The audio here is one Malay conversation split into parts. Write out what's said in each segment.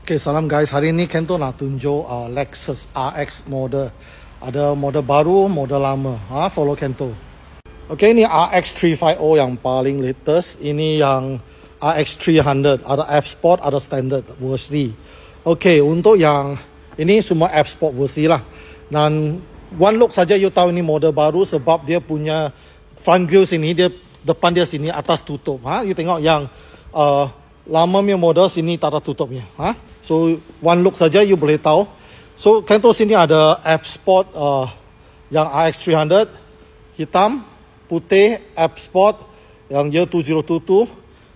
Okay, salam guys. Hari ini Kento nak tunjuk Lexus RX model. Ada model baru, model lama. Follow Kento. Okay, ini RX 350 yang paling latest. Ini yang RX 300. Ada F Sport, ada Standard versi. Okay, untuk yang ini semua F Sport versi lah. Dan one look saja you tahu ini model baru sebab dia punya front grille sini, dia depan dia sini atas tutup. You tengok yang lama punya model sini tak ada tutupnya. So one look saja you boleh tahu. So Kento sini ada F Sport yang RX 300 hitam, putih, F Sport yang year 2022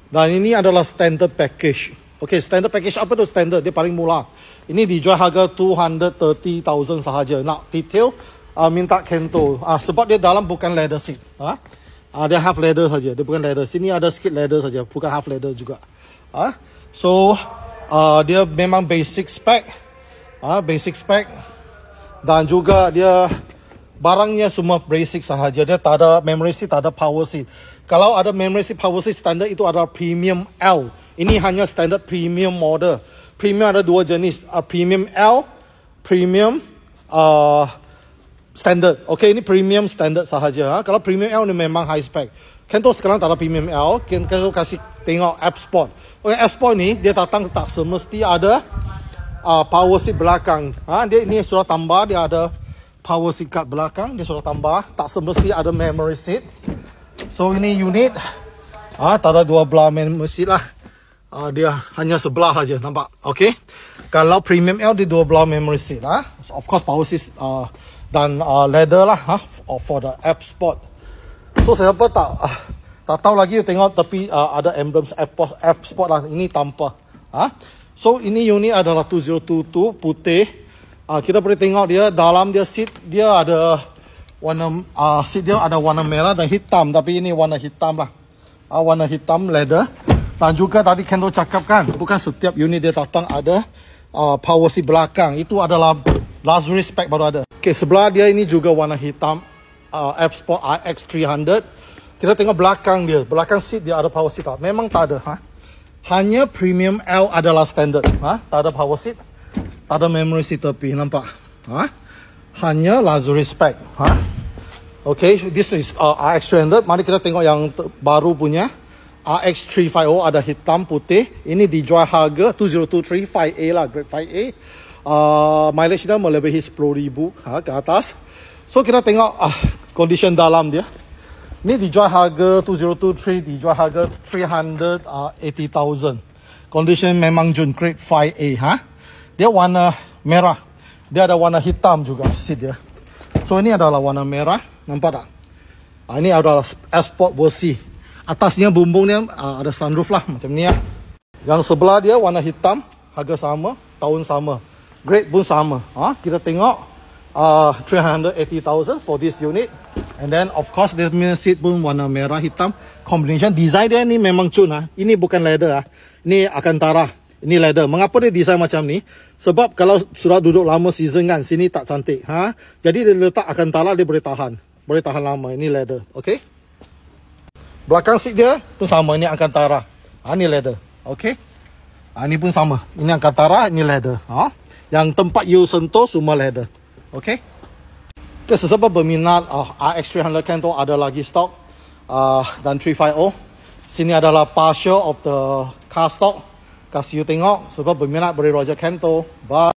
dan ini adalah standard package. Okay, standard package apa tu standard? Dia paling murah. Ini dijual harga 230,000 sahaja. Nak detail minta Kento. Sebab dia dalam bukan leather seat. Dia half leather saja. Dia bukan leather. Sini ada sikit leather saja, bukan half leather juga. So dia memang basic spec. Basic spec. Dan juga dia barangnya semua basic sahaja. Dia tak ada memory seat, tak ada power seat. Kalau ada memory seat, power seat standard itu adalah premium L. Ini hanya standard premium model. Premium ada dua jenis. Premium L, premium standard. Okay, ini premium standard sahaja. Kalau premium L ni memang high spec. Kento sekarang tak ada premium L. Kento kasih tengok F Sport. Okay, F Sport ni dia datang tak semesti ada power seat belakang. Dia ini sudah tambah, dia ada power seat kat belakang, dia sudah tambah. Tak semesti ada memory seat. So ini unit tak ada dua belah memory seat lah. Dia hanya sebelah saja, nampak? Okay. Kalau premium L dia dua belah memory seat. So of course power seat dan leather lah for the F Sport. So siapa tak tahu lagi, tengok tepi ada emblem F Sport lah. Ini tanpa. So ini unit adalah 2022 putih. Kita boleh tengok dia dalam dia seat dia ada warna seat dia ada warna merah dan hitam, tapi ini warna hitam lah. Warna hitam leather. Dan juga tadi Kento cakapkan bukan setiap unit dia datang ada power seat belakang. Itu adalah luxury spec baru ada. Okay, sebelah dia ini juga warna hitam. F Sport RX 300. Kita tengok belakang dia. Belakang seat dia ada power seat. Memang tak ada. Hanya premium L adalah standard. Tak ada power seat. Tak ada memory seat tepi. Nampak? Hanya luxury spec. Okay, this is RX 300. Mari kita tengok yang baru punya. RX 350 ada hitam putih. Ini dijual harga 2023 5A lah. Grade 5A. Mileage dia melebihi 10,000 ke atas. So kita tengok condition dalam dia. Ini dijual harga 2023, dijual harga 380,000. Condition memang Jun grade 5A. Dia warna merah. Dia ada warna hitam juga seat dia. So ini adalah warna merah. Nampak tak? Ini adalah F Sport versi. Atasnya bumbung dia ada sunroof lah macam ni ya. Yang sebelah dia warna hitam, harga sama, tahun sama. Grade pun sama. Kita tengok 380,000 for this unit. And then of course dia punya seat pun warna merah hitam. Combination design dia ni memang cun. Ini bukan leather. Ini Alcantara. Ini leather. Mengapa dia design macam ni? Sebab kalau sudah duduk lama season kan, sini tak cantik. Jadi dia letak Alcantara, dia boleh tahan. Boleh tahan lama. Ini leather. Okay. Belakang seat dia pun sama. Ini Alcantara. Ini leather. Okay. Ini pun sama. Ini Alcantara, ini leather. Yang tempat you sentuh semua leather. Okay. Sesiapa berminat RX 300 Kento ada lagi stok. Dan 350. Sini adalah partial of the car stock. Kasih you tengok. Sebab berminat boleh Roger Kento. Bye.